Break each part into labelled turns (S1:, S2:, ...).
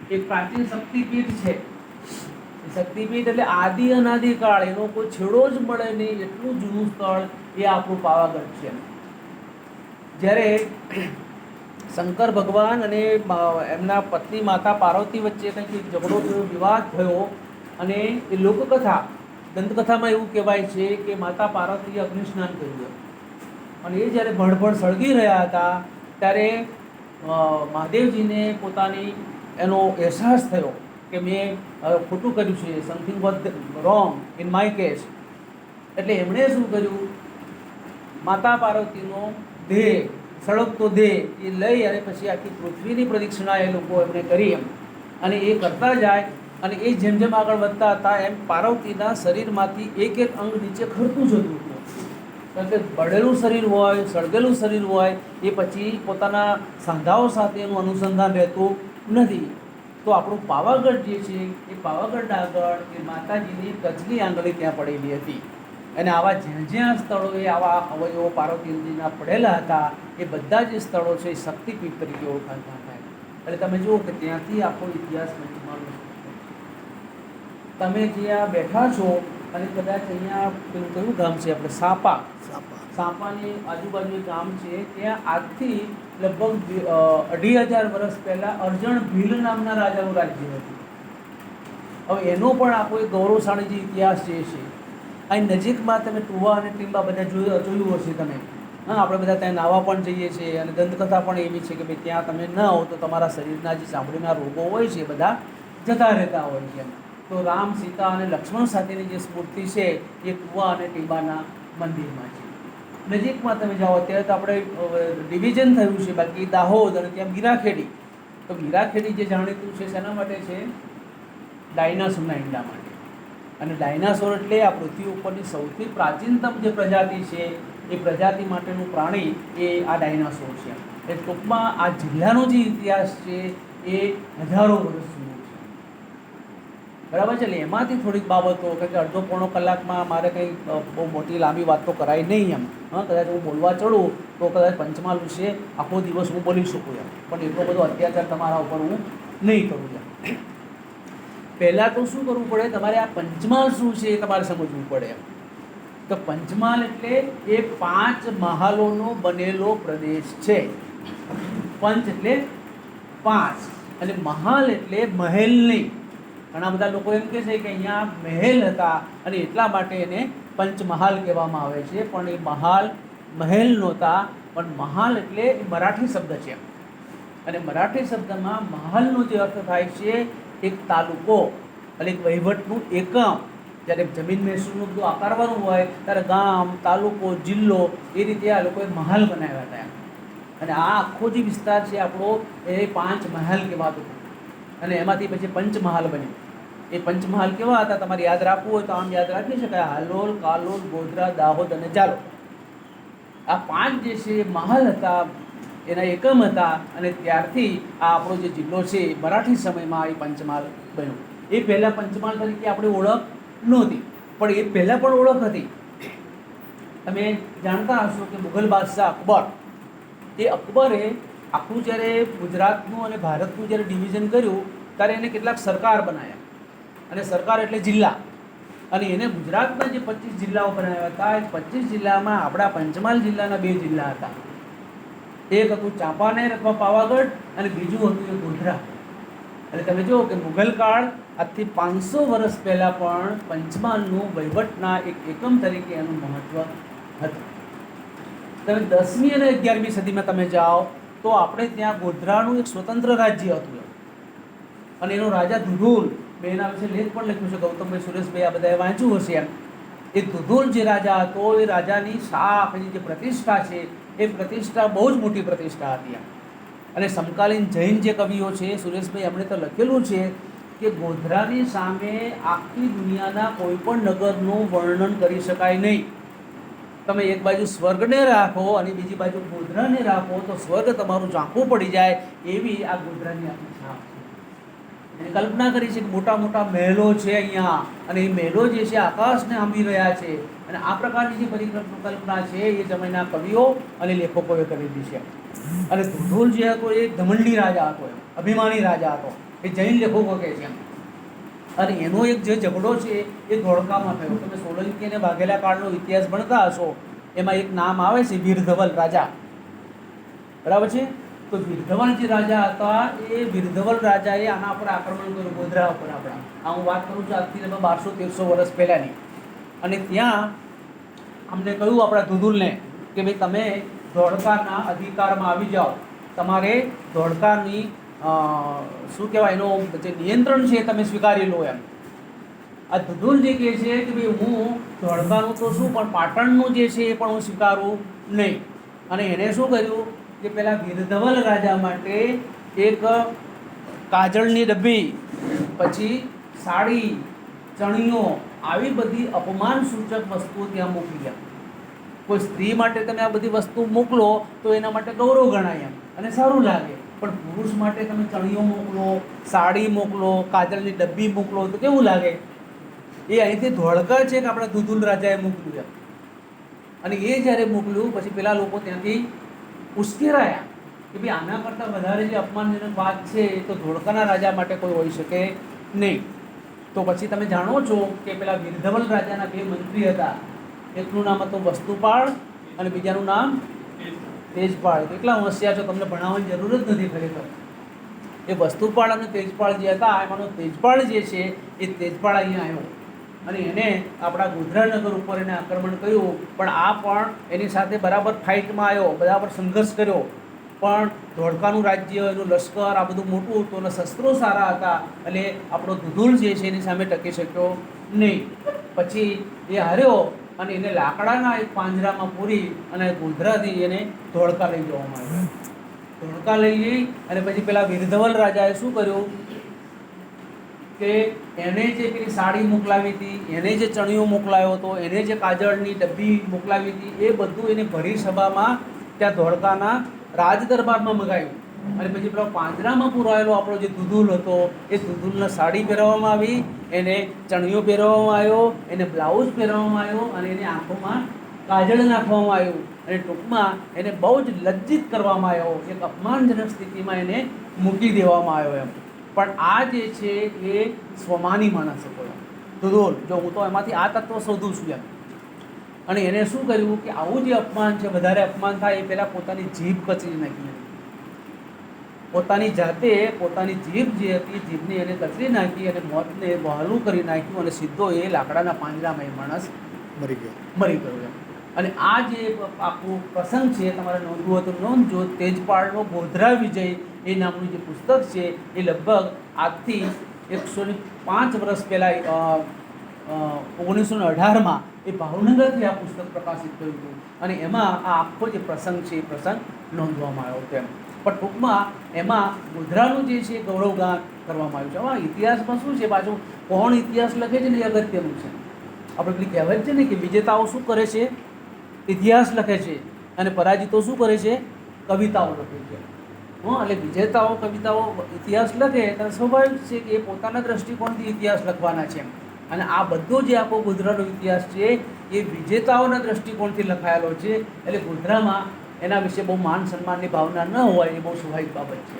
S1: એક પ્રાચીન શક્તિપીઠ છે. શક્તિપીઠ એટલે આદિ અનાદિકાળ, એનો કોઈ છેડો જ મળે નહીં એટલું જૂનું સ્થળ એ આપણું પાવાગઢ છે. જ્યારે શંકર ભગવાન અને એમના પત્ની માતા પાર્વતી વચ્ચે કંઈક ઝઘડો થયો, વિવાદ થયો, અને એ લોકકથા દંતકથામાં એવું કહેવાય છે કે માતા પાર્વતીએ અગ્નિ સ્નાન કર્યું, અને એ જ્યારે ભણભણ સળગી રહ્યા હતા ત્યારે મહાદેવજીને પોતાની એનો અહેસાસ થયો કે મેં ખોટું કર્યું છે, something was wrong in my case. એટલે એમણે શું કર્યું, માતા પાર્વતીનો દેહ, સળગતો દેહ એ લઈ અને પછી આખી પૃથ્વીની પ્રદક્ષિણા એ લોકો એમણે કરી એમ. અને એ કરતા જાય અને એ જેમ જેમ આગળ વધતા હતા એમ પાર્વતીના શરીરમાંથી એક એક અંગ નીચે ખરતું જતું હતું. કારણ કે બળેલું શરીર હોય, સળગેલું શરીર હોય એ પછી પોતાના સાંધાઓ સાથે એનું અનુસંધાન રહેતું નથી. તો આપણું પાવાગઢ જે છે એ પાવાગઢ આગળ એ માતાજીની કચલી આંગળી ત્યાં પડેલી હતી. અને આવા જ્યાં સ્થળોએ આવા અવયવો પાર્વતીજીના પડેલા હતા એ બધા જે સ્થળો છે એ શક્તિપીઠ તરીકે ઓળખાતા હતા. એટલે તમે જુઓ કે ત્યાંથી આખો ઇતિહાસ પંચમહાલનો. તમે જ્યાં બેઠા છો અને કદાચ અહીંયા પેલું કયું ગામ છે આપણે સાપાની આજુબાજુ એક ગામ છે, ત્યાં આજથી લગભગ 2500 વર્ષ પહેલાં અરજણ ભીલ નામના રાજાનું રાજ્ય હતું. હવે એનો પણ આખો એક ગૌરવશાળી જે ઇતિહાસ જે છે. અહીં નજીકમાં તમે ટુવા અને ટીંબા બધા જોયું હશે તમે. હા, આપણે બધા ત્યાં નાહવા પણ જઈએ છીએ, અને દંતકથા પણ એવી છે કે ભાઈ ત્યાં તમે ન હો તો તમારા શરીરના જે ચામડીના રોગો હોય છે એ બધા જતા રહેતા હોય છે. તો રામ, સીતા અને લક્ષ્મણ સાથેની જે સ્મૃતિ છે એ ટુવા અને ટીંબાના મંદિરમાં છે. નજીકમાં તમે જાઓ, અત્યારે તો આપણે ડિવિઝન થયું છે, બાકી દાહોદ અને ત્યાં મીરાખેડી. તો મીરાખેડી જે જાણીતું છે શેના માટે છે? ડાયનાસોરના ઈંડા માટે. અને ડાયનાસોર એટલે આ પૃથ્વી ઉપરની સૌથી પ્રાચીનતમ જે પ્રજાતિ છે એ પ્રજાતિ માટેનું પ્રાણી એ આ ડાયનાસોર છે. એ ટૂંકમાં આ જિલ્લાનો જે ઇતિહાસ છે એ હજારો વર્ષ જૂનો છે. બરાબર છે. એટલે એમાંથી થોડીક બાબતો, કે અડધો પોણો કલાકમાં મારે કંઈ બહુ મોટી લાંબી વાત તો કરાય નહીં એમ. હા, કદાચ હું બોલવા ચડું તો કદાચ પંચમહાલ વિશે આખો દિવસ હું બોલી શકું એમ, પણ એટલો બધો અત્યાચાર તમારા ઉપર હું નહીં કરું એમ. પહેલાં તો શું કરવું પડે, તમારે આ પંચમહાલ શું છે એ તમારે સમજવું પડે. તો પંચમહાલ એટલે એ 5 મહાલોનો બનેલો પ્રદેશ છે. પંચ એટલે 5 અને મહાલ એટલે મહેલ નહીં. ઘણા બધા લોકો એમ કહે છે કે અહીંયા મહેલ હતા અને એટલા માટે એને પંચમહાલ કહેવામાં આવે છે, પણ એ મહેલ નહોતા. પણ મહાલ એટલે મરાઠી શબ્દ છે, અને મરાઠી શબ્દમાં મહાલનો જે અર્થ થાય છે એક તાલુકો અને એક વહીવટનું એકમ. જ્યારે જમીન મહેસૂલનું બધું આકારવાનું હોય ત્યારે ગામ, તાલુકો, જિલ્લો એ રીતે આ લોકોએ મહાલ બનાવ્યા હતા. અને આ આખો જે વિસ્તાર છે આપણો એ 5 મહાલ કહેવાતો હતો. અને એમાંથી પછી પંચમહાલ બન્યું. એ પંચમહાલ કેવા હતા તમારે યાદ રાખવું હોય તો આમ યાદ રાખી શકાય: હાલોલ, કાલોલ, ગોધરા, દાહોદ અને જાલોર. આ 5 જે છે મહાલ હતા, એના એકમ હતા. અને ત્યારથી આ આપણો જે જિલ્લો છે મરાઠી સમયમાં એ પંચમહાલ બન્યો. એ પહેલાં પંચમહાલ તરીકે આપણે ઓળખ નહોતી, પણ એ પહેલાં પણ ઓળખ હતી. તમે જાણતા હશો કે મુઘલ બાદશાહ અકબર, એ અકબરે આખું જ્યારે ગુજરાતનું અને ભારતનું જ્યારે ડિવિઝન કર્યું ત્યારે એને કેટલાક સરકાર બનાવ્યા. અને સરકાર એટલે જિલ્લા. અને એને ગુજરાતના જે 25 જિલ્લાઓ બનાવ્યા હતા, એ 25 જિલ્લામાં આપણા પંચમહાલ જિલ્લાના 2 જિલ્લા હતા. એક હતું ચાંપાનેર અથવા પાવાગઢ, અને બીજું હતું એ ગોધરા. એટલે તમે જુઓ કે મુઘલ કાળ આજથી 500 વર્ષ પહેલાં પણ પંચમહાલનું વહીવટના એક એકમ તરીકે એનું મહત્ત્વ હતું. તમે 10મી અને 11મી સદીમાં તમે જાઓ તો આપણે ત્યાં ગોધરાનું એક સ્વતંત્ર રાજ્ય હતું, અને એનો રાજા ધુધુલ. મેં એના વિશે લેખ પણ લખ્યું છે, ગૌતમભાઈ, સુરેશભાઈ આ બધાએ વાંચ્યું હશે એમ. એ ધુધુલ જે રાજા હતો એ રાજાની શાહની જે પ્રતિષ્ઠા છે એ પ્રતિષ્ઠા બહુ જ મોટી પ્રતિષ્ઠા હતી એમ. અને સમકાલીન જૈન જે કવિઓ છે, સુરેશભાઈ, એમણે તો લખેલું છે કે ગોધરાની સામે આખી દુનિયાના કોઈ પણ નગરનું વર્ણન કરી શકાય નહીં. તમે એક બાજુ સ્વર્ગને રાખો અને બીજી બાજુ ગોધરાને રાખો તો સ્વર્ગ તમારું ઝાંખું પડી જાય એવી આ ગોધરાની આખી છાપ છે. એને કલ્પના કરી છે કે મોટા મોટા મહેલો છે અહીંયા, અને એ મહેલો જે છે આકાશને આંબી રહ્યા છે. અને આ પ્રકારની જે પરિકલ્પના છે એ સમયના કવિઓ અને લેખકોએ કરેલી છે. અને ધુધુલ જે હતો એ ઘમંડી રાજા હતો, અભિમાની રાજા હતો. એ જૈન લેખકો કહે છે. અને એનો એક જે ઝઘડો છે એ ધોળકામાં થયો. તમે સોલંકી અને વાઘેલા કાળનો ઇતિહાસ ભણતા હશો, એમાં એક નામ આવે છે વીરધવલ રાજા, બરાબર છે. તો વીરધવલ જે રાજા હતા એ વીરધવલ રાજાએ આના પર આક્રમણ કર્યું, ગોધરા ઉપર. આ હું વાત કરું છું આજથી 1200-1300 વર્ષ પહેલાંની. અને ત્યાં અમને કહ્યું આપણા ધુધુલને કે ભાઈ તમે ધોળકાના અધિકારમાં આવી જાઓ, તમારે ધોળકાની શું કહેવાય એનો જે નિયંત્રણ છે તમે સ્વીકારી લો એમ. આ ધુધુલ જે કહે છે કે ભાઈ હું ધોળકાનું તો શું પણ પાટણનું જે છે એ પણ હું સ્વીકારું નહીં. અને એણે શું કર્યું કે પેલા વીરધવલ રાજા માટે એક કાજળની ડબ્બી, પછી સાડી, ચણિયો, આવી બધી અપમાનસૂચક વસ્તુઓ ત્યાં મોકલી. કોઈ સ્ત્રી માટે તમે આ બધી વસ્તુ મોકલો તો એના માટે ગૌરવ ગણાય એમ અને સારું લાગે. પણ પુરુષ માટે તમે ચણિયો મોકલો, સાડી મોકલો, કાજળની ડબ્બી મોકલો તો કેવું લાગે? એ અહીંથી ધોળકા છે કે આપણા ધુધુલ રાજાએ મોકલ્યું. અને એ જ્યારે મોકલ્યું પછી પેલા લોકો ત્યાંથી ઉશ્કેરાયા કે ભાઈ આના કરતાં વધારે જે અપમાનજનક વાત છે એ તો ધોળકાના રાજા માટે કોઈ હોઈ શકે નહીં. તો પછી તમે જાણો છો કે પેલા વીરધવલ રાજાના 2 મંત્રી હતા. એકનું નામ હતું વસ્તુપાળ અને બીજાનું નામ તેજપાળ. કેટલા હોશિયાર છો, તમને ભણાવવાની જરૂર જ નથી ખરેખર. એ વસ્તુપાળ અને તેજપાળ જે હતા એમાંનો તેજપાળ જે છે એ તેજપાળ અહીંયા આવ્યો અને એને આપણા ગોધરાનગર ઉપર એને આક્રમણ કર્યું. પણ આ પણ એની સાથે બરાબર ફાઇટમાં આવ્યો, બરાબર સંઘર્ષ કર્યો. પણ ધોળકાનું રાજ્ય, એનું લશ્કર આ બધું મોટું હતું અને શસ્ત્રો સારા હતા, એટલે આપણો ધુધુલ જે છે એની સામે ટકી શક્યો નહીં. પછી એ હાર્યો અને એને લાકડાના એક પાંજરામાં પૂરી અને ગોધરાથી એને ધોળકા લઈ જવામાં આવ્યો. ધોળકા લઈ જઈ અને પછી પેલા વીરધવલ રાજાએ શું કર્યું કે એને જે પેલી સાડી મોકલાવી હતી, એને જે ચણિયો મોકલાવ્યો હતો, એને જે કાજળની ડબ્બી મોકલાવી હતી, એ બધું એને ભરી સભામાં ત્યાં ધોળકાના રાજ દરબારમાં મગાવ્યું. અને પછી પેલો પાંજરામાં પુરાયેલો આપણો જે ધુધુલ હતો એ ધુધુલને સાડી પહેરવામાં આવી, એને ચણિયો પહેરવામાં આવ્યો, એને બ્લાઉઝ પહેરવામાં આવ્યો અને એને આંખોમાં કાજળ નાખવામાં આવ્યું. અને ટૂંકમાં એને બહુ જ લજ્જિત કરવામાં આવ્યો, એક અપમાનજનક સ્થિતિમાં એને મૂકી દેવામાં આવ્યો એમ. પણ આ જે છે એ સ્વમાની માણસ હતો ધુધુલ. જો હું તો એમાંથી આ તત્વ શોધું છું એમ. અને એને શું કર્યું કે આવું જે અપમાન છે, વધારે અપમાન થાય એ પહેલાં પોતાની જીભ કચરી નાખી. પોતાની જાતે પોતાની જીભ જે હતી જીભને એને કચરી નાખી અને મોતને વહાલું કરી નાખ્યું અને સીધો એ લાકડાના પાંજરામાં એ માણસ મરી ગયો એમ. અને આ જે આખું પ્રસંગ છે તમારે નોંધવું હતું, નોંધજો. તેજપાળનો ગોધરા વિજય એ નામનું જે પુસ્તક છે એ લગભગ આજથી 105 વર્ષ પહેલાં 1918માં એ ભાવનગરથી આ પુસ્તક પ્રકાશિત થયું હતું. અને એમાં આ આખો જે પ્રસંગ છે એ પ્રસંગ નોંધવામાં આવ્યો હતો એમ. પણ ટૂંકમાં એમાં ગોધરાનું જે છે ગૌરવગાન કરવામાં આવ્યું છે. આમાં ઇતિહાસમાં શું છે પાછું, કોણ ઇતિહાસ લખે છે ને એ અગત્યનું છે. આપણે પેલી કહેવત છે ને કે વિજેતાઓ શું કરે છે, ઇતિહાસ લખે છે, અને પરાજિતો શું કરે છે, કવિતાઓ લખે છે. એટલે વિજેતાઓ કવિતાઓ ઇતિહાસ લખે ત્યારે સ્વાભાવિક છે કે એ પોતાના દૃષ્ટિકોણથી ઇતિહાસ લખવાના છે. અને આ બધો જે આખો ગોધરાનો ઇતિહાસ છે એ વિજેતાઓના દૃષ્ટિકોણથી લખાયેલો છે. એટલે ગોધરામાં એના વિશે બહુ માન સન્માનની ભાવના ન હોય એ બહુ સ્વાભાવિક બાબત છે.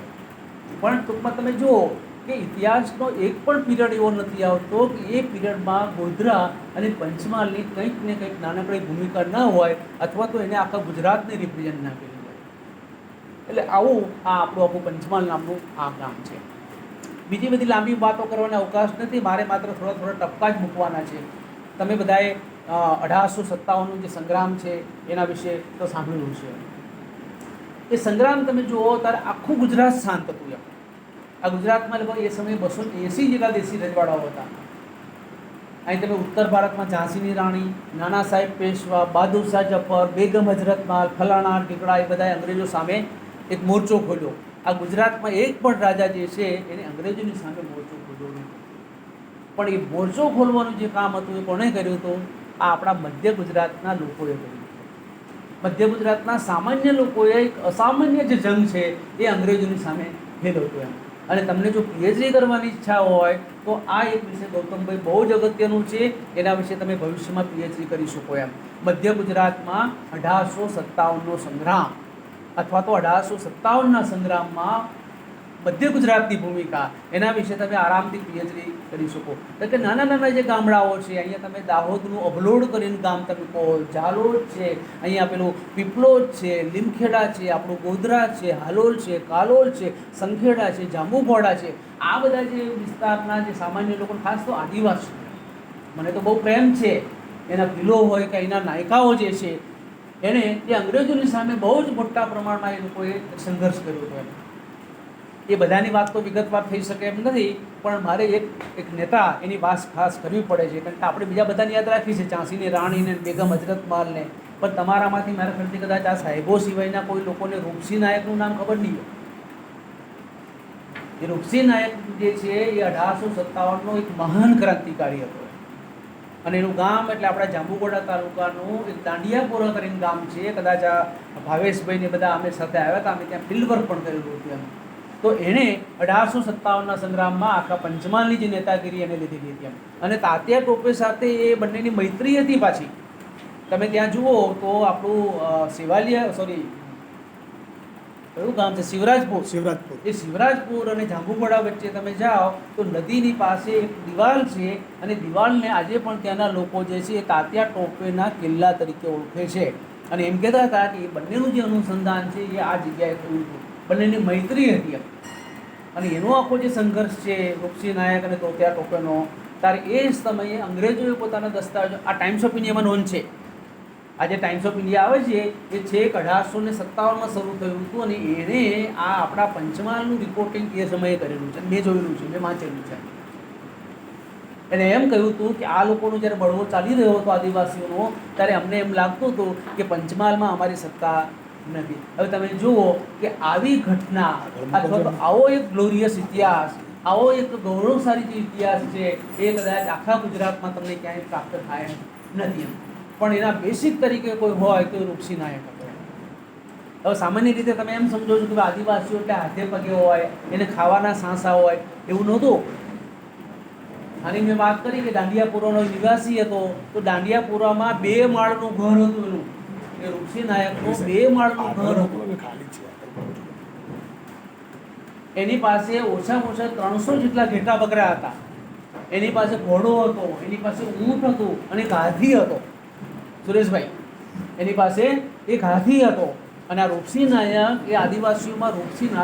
S1: પણ ટૂંકમાં તમે જુઓ કે ઇતિહાસનો એક પણ પીરિયડ એવો નથી આવતો કે એ પીરિયડમાં ગોધરા અને પંચમહાલની કંઈક ને કંઈક નાનકડી ભૂમિકા ન હોય અથવા તો એને આખા ગુજરાતને રિપ્રેઝન્ટ ના કરી હોય. એટલે આવું આ આપણું આખું પંચમહાલ નામનું આ ગામ છે. બીજી બધી લાંબી વાતો કરવાનો અવકાશ નથી, મારે માત્ર થોડા ટપકા જ મૂકવાના છે. તમે બધાએ 1857નું જે સંગ્રામ છે એના વિશે તો સાંભળ્યું છે. એ સંગ્રામ તમે જુઓ ત્યારે આખું ગુજરાત શાંત હતું એમ. આ ગુજરાતમાં લગભગ એ સમયે 280 જેટલા દેશી રજવાડાઓ હતા. અહીં તમે ઉત્તર ભારતમાં ઝાંસીની રાણી, નાના સાહેબ પેશવા, બહાદુર શાહ જફર, બેગમ હજરત મહાલ, ફલાણા ઢીકડા, એ બધાએ અંગ્રેજો સામે એક મોરચો ખોલ્યો. આ ગુજરાતમાં એક પણ રાજા જે છે એને અંગ્રેજોની સામે મોરચો ખોલ્યો નહીં. પણ એ મોરચો ખોલવાનું જે કામ હતું એ કોણે કર્યું હતું? આ આપણા મધ્ય ગુજરાતના લોકોએ કર્યું. મધ્ય ગુજરાતના સામાન્ય લોકોએ એક અસામાન્ય જે જંગ છે એ અંગ્રેજોની સામે ખેલો હતો એમ. અને તમને જો પીએચડી કરવાની ઈચ્છા હોય તો આ એક વિષય ગૌતમભાઈ બહુ જ અગત્યનું છે, એના વિશે તમે ભવિષ્યમાં પીએચડી કરી શકો એમ. મધ્ય ગુજરાતમાં 1857નો સંગ્રામ અથવા તો 1857ના સંગ્રામમાં મધ્ય ગુજરાતની ભૂમિકા, એના વિશે તમે આરામથી પીએચડી કરી શકો. એટલે કે નાના નાના જે ગામડાઓ છે, અહીંયા તમે દાહોદનું અપલોડ કરીને ગામ તમે કહો, ઝાલોદ છે, અહીંયા પેલું પીપલોદ છે, લીમખેડા છે, આપણું ગોધરા છે, હાલોલ છે, કાલોલ છે, સંખેડા છે, જાંબુઘોડા છે, આ બધા જે વિસ્તારના જે સામાન્ય લોકો, ખાસ તો આદિવાસી, મને તો બહુ પ્રેમ છે એના ભીલો હોય કે એના નાયકાઓ જે છે એને એ અંગ્રેજોની સામે બહુ જ મોટા પ્રમાણમાં એ લોકોએ સંઘર્ષ કર્યો હતો. એ બધાની વાત તો વિગતવાર થઈ શકે એમ નથી, પણ મારે એક નેતા એની વાત ખાસ કરવી પડે છે, કારણ કે આપણે બીજા બધાની યાદ રાખી છે, ઝાંસીની રાણીને, બેગમ હજરતમાલને, પણ તમારામાંથી મારા ખ્યાલથી કદાચ આ સાહેબો સિવાયના કોઈ લોકોને રૂપસિંહ નાયકનું નામ ખબર નહીં હોય. એ રૂપસિંહ નાયક જે છે એ 1857નો એક મહાન ક્રાંતિકારી હતો, અને એનું ગામ એટલે આપણા જાંબુઘોડા તાલુકાનું એક દાંડિયાપુરા કરીને ગામ છે. કદાચ આ ભાવેશભાઈ ને બધા અમે સાથે આવ્યા હતા, અમે ત્યાં ફિલ્ડ વર્ક પણ કરેલું હતું એમ. તો એણે 1857ના સંગ્રામમાં આખા પંચમહાલની જે નેતાગીરી એને લીધેલી હતી એમ. અને તાત્યા ટોપે સાથે એ બંનેની મૈત્રી હતી પાછી. તમે ત્યાં જુઓ તો આપણું સેવાલિયા, સોરી કયું ગામ છે, શિવરાજપુર. એ શિવરાજપુર અને જાંબુઘોડા વચ્ચે તમે જાઓ તો નદીની પાસે એક દિવાલ છે, અને દિવાલને આજે પણ ત્યાંના લોકો જે છે એ તાત્યા ટોપેના કિલ્લા તરીકે ઓળખે છે. અને એમ કહેતા હતા કે એ બંનેનું જે અનુસંધાન છે એ આ જગ્યાએ થયું હતું, બંનેની મૈત્રી હતી. અને એનો આખો જે સંઘર્ષ છે રૂપસિંહ નાયક અને તાત્યા ટોપેનો, ત્યારે એ સમયે અંગ્રેજોએ પોતાના દસ્તાવેજો, આ ટાઈમ્સ ઓફ ઇન્ડિયામાં નોંધ છે, આજે ટાઈમ્સ ઓફ ઇન્ડિયા આવે છે એ છેક 1857માં શરૂ થયું હતું, અને એણે આ આપણા પંચમહાલનું રિપોર્ટિંગ એ સમયે કરેલું છે. મેં જોયેલું છે, મેં વાંચેલું છે. એને એમ કહ્યું હતું કે આ લોકોનો જ્યારે બળવો ચાલી રહ્યો હતો આદિવાસીઓનો, ત્યારે અમને એમ લાગતું હતું કે પંચમહાલમાં અમારી સત્તા નથી. હવે તમે જુઓ કે આવી ઘટના અથવા તો આવો એક ગ્લોરિયસ ઇતિહાસ, આવો એક ગૌરવશાળી જે ઇતિહાસ છે એ કદાચ આખા ગુજરાતમાં તમને ક્યાંય પ્રાપ્ત થાય નથી. પણ એના બેસિક તરીકે કોઈ હોય તો રૂપસિંહ નાયક હતો. હવે સામાન્ય રીતે તમે એમ સમજો છો કે આદિવાસીઓ એટલે હાથે પગે હોય, એને ખાવાના સાંસા હોય, એવું નહોતું. આની મેં વાત કરી કે દાંડિયાપુરાનો નિવાસી હતો, તો દાંડિયાપુરામાં 2 માળનું ઘર હતું એનું, એ રૂપસિંહ નાયકનું 2 માળનું ઘર હતું. એની પાસે ઓછામાં ઓછા 300 જેટલા ઘેટા બકરા હતા, એની પાસે ઘોડો હતો, એની પાસે ઊંટ હતું, અને એક હાથી હતો. સુરેશભાઈ, એની પાસે એક હાથી હતો. અને આ રૂપસિંહ નાયક એ આદિવાસીઓમાં રૂપસિંહ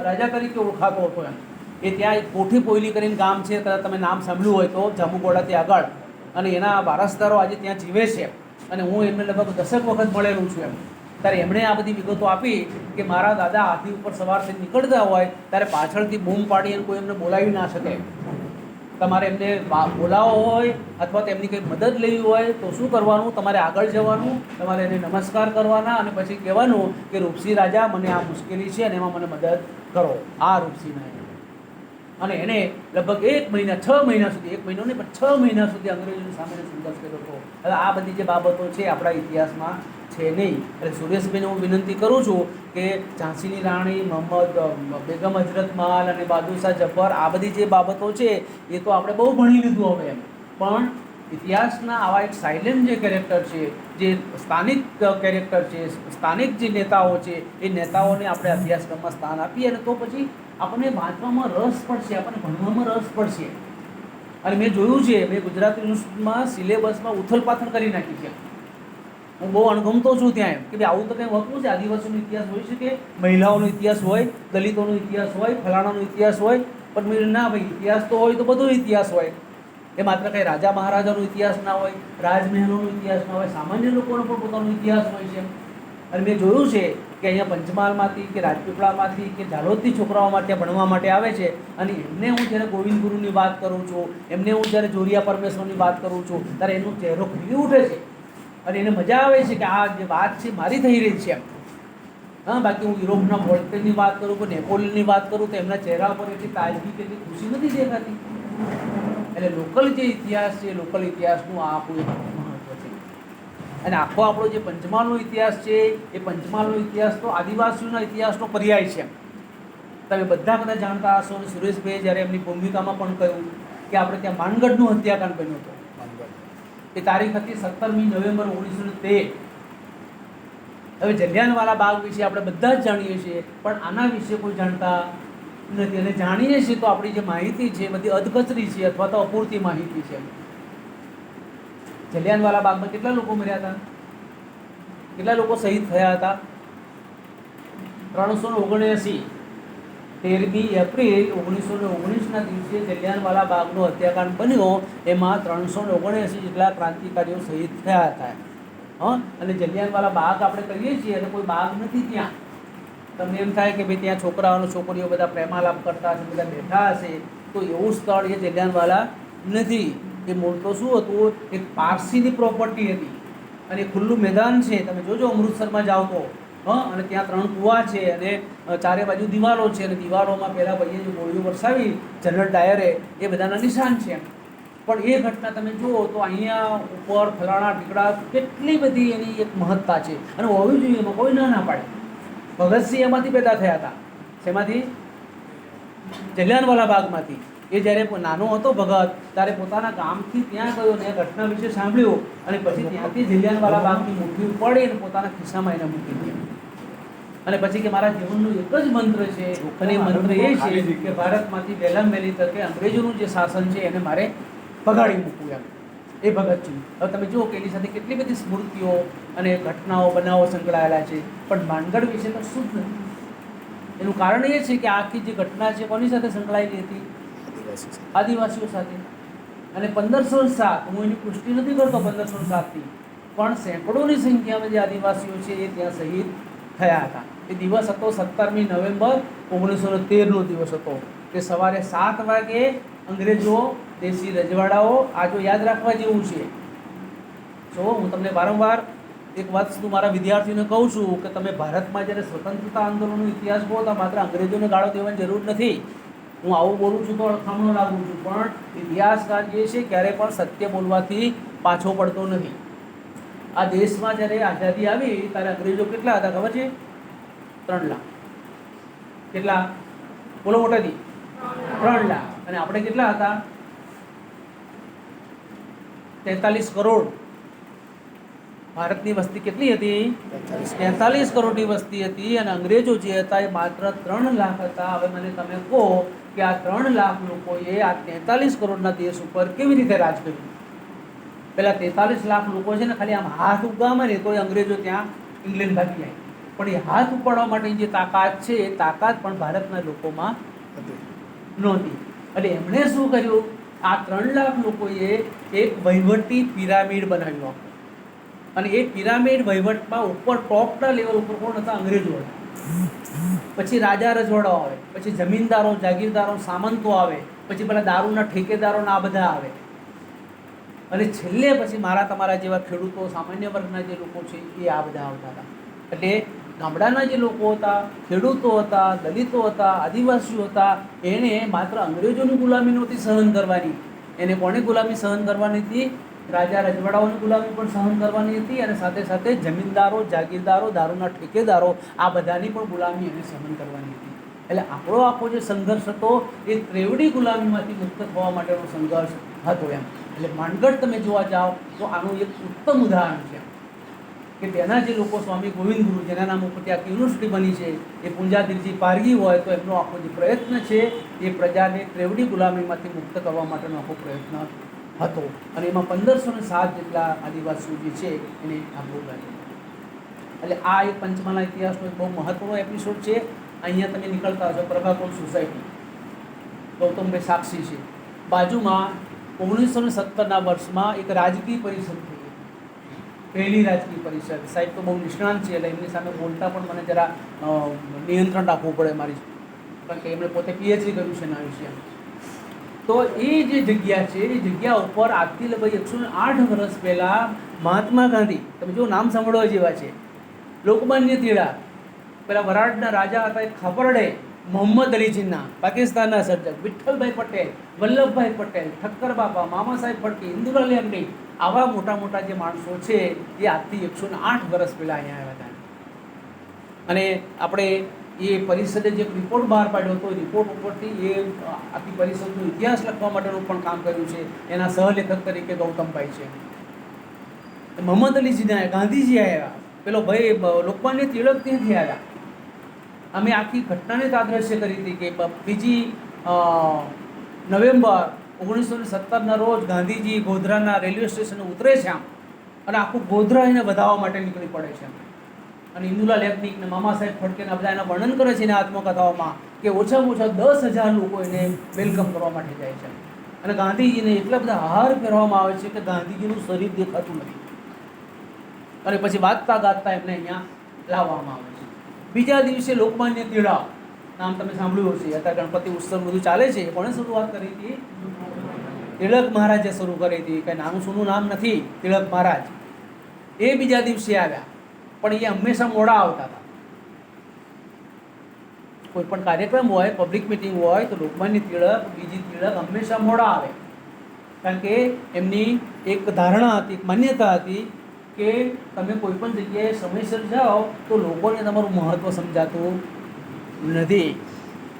S1: રાજા તરીકે ઓળખાતો હતો એમ. એ ત્યાં એક કોઠી પોયલી કરીને ગામ છે, કદાચ તમે નામ સાંભળ્યું હોય તો, જાંબુઘોડાથી આગળ, અને એના વારસદારો આજે ત્યાં જીવે છે. અને હું એમને લગભગ 10 વખત મળેલું છું એમ. ત્યારે એમણે આ બધી વિગતો આપી કે મારા દાદા હાથી ઉપર સવાર થઈને નીકળતા હોય ત્યારે પાછળથી બૂમ પાડી અને કોઈ એમને બોલાવી ના શકે. તમારે એમને બોલાવો હોય અથવા તેમની કંઈ મદદ લેવી હોય તો શું કરવાનું, તમારે આગળ જવાનું, તમારે એને નમસ્કાર કરવાના, અને પછી કહેવાનું કે રૂપસિંહ રાજા, મને આ મુશ્કેલી છે અને એમાં મને મદદ કરો. આ રૂપસિંહ નાયક. અને એને લગભગ 1 મહિના, 6 મહિના સુધી, 1 મહિનો નહીં પણ 6 મહિના સુધી અંગ્રેજોની સામે સંઘર્ષ કર્યો હતો. હવે આ બધી જે બાબતો છે આપણા ઇતિહાસમાં છે નહીં. એટલે સુરેશભાઈને હું વિનંતી કરું છું કે ઝાંસીની રાણી, બેગમ હજરતમાલ અને બહાદુરશાહ જફર, આ બધી જે બાબતો છે એ તો આપણે બહુ ભણી લીધું હવે એમ, પણ ઇતિહાસના આવા એક સાયલેન્ટ જે કેરેક્ટર છે, જે સ્થાનિક કેરેક્ટર છે, સ્થાનિક જે નેતાઓ છે, એ નેતાઓને આપણે અભ્યાસક્રમમાં સ્થાન આપીએ, અને તો પછી આપણને વાંચવામાં રસ પડશે, આપણને ભણવામાં રસ પડશે. અને મેં જોયું છે, મેં ગુજરાત યુનિવર્સિટીમાં સિલેબસમાં ઉથલપાથલ કરી નાખી છે. હું બહુ અણગમતો છું ત્યાં એમ કે ભાઈ આવું તો કંઈ હોતું છે, આદિવાસીનો ઇતિહાસ હોઈ શકે, મહિલાઓનો ઇતિહાસ હોય, દલિતોનો ઇતિહાસ હોય, ફલાણાનો ઇતિહાસ હોય, પણ ના ભાઈ, ઇતિહાસ તો હોય તો બધો ઇતિહાસ હોય. એ માત્ર કંઈ રાજા મહારાજાનો ઇતિહાસ ના હોય, રાજમહેલોનો ઇતિહાસ ના હોય, સામાન્ય લોકોનો પણ પોતાનો ઇતિહાસ હોય છે. અને મેં જોયું છે કે અહીંયા પંચમહાલમાંથી કે રાજપીપળામાંથી કે ઝાલોદથી છોકરાઓ માટે ભણવા માટે આવે છે, અને એમને હું જ્યારે ગોવિંદ ગુરુની વાત કરું છું, એમને હું જ્યારે જોરિયા પરમેશ્વરની વાત કરું છું, ત્યારે એનો ચહેરો ખીલી ઉઠે છે અને એને મજા આવે છે કે આ જે વાત છે મારી થઈ રહી છે એમ. હા, બાકી હું યુરોપના વોલ્ટેરની વાત કરું કે નેપોલિયનની વાત કરું તો એમના ચહેરા પર એટલી તાજગી કે એટલી ખુશી નથી દેખાતી. એટલે લોકલ જે ઇતિહાસ છે, લોકલ ઇતિહાસનું આ આપણું એક મહત્વ છે. અને આખો આપણો જે પંચમહાલનો ઇતિહાસ છે, એ પંચમહાલનો ઇતિહાસ તો આદિવાસીઓના ઇતિહાસનો પર્યાય છે. તમે બધા કદાચ જાણતા હશો, અને સુરેશભાઈએ જ્યારે એમની ભૂમિકામાં પણ કહ્યું કે આપણે ત્યાં માનગઢનું હત્યાકાંડ બન્યું હતું. એ તારીખ હતી 17મી નવેમ્બર 1913. હવે જલિયાનવાલા બાગ વિશે આપણે બધા જ જાણીએ છીએ, પણ આના વિશે કોઈ જાણતા નથી. અને જાણીએ છીએ તો આપણી જે માહિતી છે એ બધી અધકચરી છે અથવા તો અપૂરતી માહિતી છે. જલિયાનવાલા બાગમાં કેટલા લોકો મર્યા હતા? કેટલા લોકો શહીદ થયા હતા? 379. 13મી એપ્રિલ 1919ના દિવસે જલિયાનવાલા બાગનો હત્યાકાંડ બન્યો. એમાં 379 જેટલા ક્રાંતિકારીઓ શહીદ થયા હતા. અને જલિયાનવાલા બાગ આપણે કહીએ છીએ અને કોઈ બાગ નથી ત્યાં. તમને એમ થાય કે ભાઈ ત્યાં છોકરાઓ છોકરીઓ બધા પ્રેમાલાપ કરતા હશે, બધા બેઠા હશે, તો એવું સ્થળ એ જલિયાનવાલા નથી. એ મૂળ તો શું હતું, એક પારસીની પ્રોપર્ટી હતી અને ખુલ્લું મેદાન છે. તમે જોજો અમૃતસરમાં જાઓ તો અને ત્યાં 3 કૂવા છે અને ચારે બાજુ દિવાલો છે અને દિવાલોમાં પહેલાં ભાઈએ જે ગોળીઓ વરસાવી જનરલ ડાયરે, એ બધાના નિશાન છે. પણ એ ઘટના તમે જુઓ તો અહીંયા ઉપર ફલાણા ટીકડા કેટલી બધી એની એક મહત્તા છે અને હોવી જોઈએ, એમાં કોઈ ના પાડે. ભગતસિંહ એમાંથી પેદા થયા હતા. શેમાંથી? જલિયાનવાલા બાગમાંથી. એ જ્યારે નાનો હતો ભગત, ત્યારે પોતાના ગામથી ત્યાં ગયો અને એ ઘટના વિશે સાંભળ્યું અને પછી ત્યાંથી જલિયાનવાલા બાગની મુઠ્ઠી ઉપાડી અને પોતાના ખિસ્સામાં એને મૂકી દીધી. અને પછી કે મારા જીવનનો એક જ મંત્ર છે અને એ મંત્ર એ છે કે ભારતમાંથી વહેલામાં વહેલી તકે અંગ્રેજોનું જે શાસન છે એને મારે ભગાડી મૂકવું એમ. એ ભગતસિંહ. હવે તમે જુઓ કે એની સાથે કેટલી બધી સ્મૃતિઓ અને ઘટનાઓ બનાવો સંકળાયેલા છે, પણ માનગઢ વિશે તો શું જ નથી. એનું કારણ એ છે કે આખી જે ઘટના છે કોની સાથે સંકળાયેલી હતી? આદિવાસીઓ સાથે. અને 1507, હું એની પુષ્ટિ નથી કરતો 1507થી, પણ સેંકડોની સંખ્યામાં જે આદિવાસીઓ છે એ ત્યાં શહીદ થયા હતા. એ દિવસ હતો 17મી નવેમ્બર 1913નો દિવસ હતો. તે સવારે 7 વાગે અંગ્રેજો દેશી રજવાડાઓ, આ જો યાદ રાખવા જેવું છે. જો હું તમને વારંવાર એક વસ્તુ મારા વિદ્યાર્થીઓને કહું છું કે તમે ભારતમાં જ્યારે સ્વતંત્રતા આંદોલનનો ઇતિહાસ કહો તો માત્ર અંગ્રેજોને ગાળો દેવાની જરૂર નથી. હું આવું બોલું છું તો અળખામણો લાગુ છું, પણ ઇતિહાસકાર જે છે ક્યારે પણ સત્ય બોલવાથી પાછો પડતો નથી. આ દેશમાં જ્યારે આઝાદી આવી ત્યારે અંગ્રેજો કેટલા હતા ખબર છે? 3 લાખ. કેટલા? બોલો મોટાથી. 3 લાખ. અને આપણે કેટલા હતા? 43 કરોડ. ભારતની વસ્તી કેટલી હતી? 43 કરોડની વસ્તી હતી અને અંગ્રેજો જે હતા એ માત્ર 3 લાખ હતા. હવે મને તમે કહો કે આ 3 લાખ લોકોએ આ 43 કરોડના દેશ ઉપર કેવી રીતે રાજ કર્યું? પેલા 43 લાખ લોકો છે ને ખાલી આમ હાથ ઉગામે ને તો અંગ્રેજો ત્યાં ઇંગ્લેન્ડ ભાગી જાય. પણ એ હાથ ઉપાડવા માટેની જે તાકાત છે એ તાકાત પણ ભારતના લોકોમાં નહોતી. એટલે એમણે શું કર્યું? આ 3 લાખ લોકોએ એક વહીવટી પિરામિડ બનાવ્યો અને એ પિરામિડ વહીવટમાં ઉપર ટોપના લેવલ ઉપર કોણ હતા? અંગ્રેજો હતા. પછી રાજા રજવાડાઓ આવે, પછી જમીનદારો, જાગીરદારો, સામંતો આવે, પછી પેલા દારૂના ઠેકેદારો આ બધા આવે અને છેલ્લે પછી મારા તમારા જેવા ખેડૂતો, સામાન્ય વર્ગના જે લોકો છે એ આ બધા આવતા હતા. એટલે ગામડાના જે લોકો હતા, ખેડૂતો હતા, દલિતો હતા, આદિવાસીઓ હતા, એને માત્ર અંગ્રેજોની ગુલામી નહોતી સહન કરવાની, એને કોની ગુલામી સહન કરવાની હતી? રાજા રજવાડાઓની ગુલામી પણ સહન કરવાની હતી અને સાથે સાથે જમીનદારો, જાગીરદારો, દારૂના ઠેકેદારો આ બધાની પણ ગુલામી એને સહન કરવાની હતી. એટલે આપણો આખો જે સંઘર્ષ હતો એ ત્રેવડી ગુલામીમાંથી મુક્ત થવા માટેનો સંઘર્ષ હતો એમ. એટલે માનગઢ તમે જોવા જાઓ તો આનું એક ઉત્તમ ઉદાહરણ છે કે તેના જે લોકો સ્વામી ગોવિંદ ગુરુ, જેના નામ ઉપર ત્યાં યુનિવર્સિટી બની છે, એ પુંજાદિરજી પારગી હોય તો એમનો આખો જે પ્રયત્ન છે એ પ્રજાને ત્રેવડી ગુલામીમાંથી મુક્ત કરવા માટેનો આખો પ્રયત્ન હતો અને એમાં 1507 જેટલા આદિવાસીઓ જે છે એને આ ભોગ આપ્યો. એટલે આ એક પંચમહાલના ઇતિહાસનો એક બહુ મહત્વનો એપિસોડ છે. અહીંયા તમે નીકળતા હશો પ્રભાકોલ સોસાયટી, ગૌતમભાઈ સાક્ષી છે, બાજુમાં 1917ના વર્ષમાં એક રાજકીય પરિષદ થઈ, પહેલી રાજકીય પરિષદ. સાહેબ તો બહુ નિષ્ણાંત છે એટલે એમની સામે બોલતા પણ મને જરા નિયંત્રણ રાખવું પડે મારી, કારણ કે એમણે પોતે પીએચડી કર્યું છે એના વિશે. તો એ જે જગ્યા છે એ જગ્યા ઉપર આજથી લગભગ 108 વર્ષ પહેલાં મહાત્મા ગાંધી, તમે જો નામ સાંભળવા જેવા છે, લોકમાન્ય તિલક, પેલા વરાડના રાજા હતા એ ખાપરડે, મોહમ્મદ અલી જીન્ના, પાકિસ્તાનના સર્જક, વિઠ્ઠલભાઈ પટેલ, વલ્લભભાઈ પટેલ, ઠક્કર બાપા, મામા સાહેબ ફડકે, ઇન્દુલાલ એમની, આવા મોટા મોટા જે માણસો છે એ આજથી 108 વર્ષ પહેલાં અહીંયા આવ્યા હતા. અને આપણે એ પરિષદે જે રિપોર્ટ બહાર પાડ્યો હતો, રિપોર્ટ ઉપરથી એ આખી પરિષદનો ઇતિહાસ લખવા માટેનું પણ કામ કર્યું છે. એના સહલેખક તરીકે ગૌતમભાઈ છે. મોહમ્મદ અલી જીના, ગાંધીજી આવ્યા, પેલો ભાઈ લોકમાન્ય તિલક ત્યાંથી આવ્યા અમે આખી ઘટનાને તાદ્રશ્ય કરી હતી કે 2 નવેમ્બર 1917ના રોજ ગાંધીજી ગોધરાના રેલવે સ્ટેશને ઉતરે છે આમ, અને આખું ગોધરા એને વધાવવા માટે નીકળી પડે છે. અને ઇન્દુલાલ યાજ્ઞિક ને મામા સાહેબ ફડકેના બધા એના વર્ણન કરે છે એના આત્મકથાઓમાં કે ઓછામાં ઓછા 10,000 લોકો એને વેલકમ કરવા માટે જાય છે. અને ગાંધીજીને એટલા બધા હાર પહેરવામાં આવે છે કે ગાંધીજીનું શરીર દેખાતું નથી. અને પછી વાંચતા ગાતા એમને અહીંયા લાવવામાં આવે છે. બીજા દિવસે લોકમાન્ય તિલક, નામ તમે સાંભળ્યું હશે, અત્યારે ગણપતિ ઉત્સવ બધું ચાલે છે. કોણે શરૂઆત કરી હતી? તિલક મહારાજે શરૂ કરી હતી. કંઈ નાનું સૂનું નામ નથી, તિલક મહારાજ. એ બીજા દિવસે આવ્યા, પણ એ હંમેશા મોડા આવતા હતા. કોઈ પણ કાર્યક્રમ હોય, પબ્લિક મિટિંગ હોય તો લોકમાન્ય તિલક, બીજી તિલક હંમેશા મોડા આવે. કારણ કે એમની એક ધારણા હતી, એક માન્યતા હતી કે તમે કોઈ પણ જગ્યાએ સમયસર જાઓ તો લોકોને તમારું મહત્ત્વ સમજાતું નથી.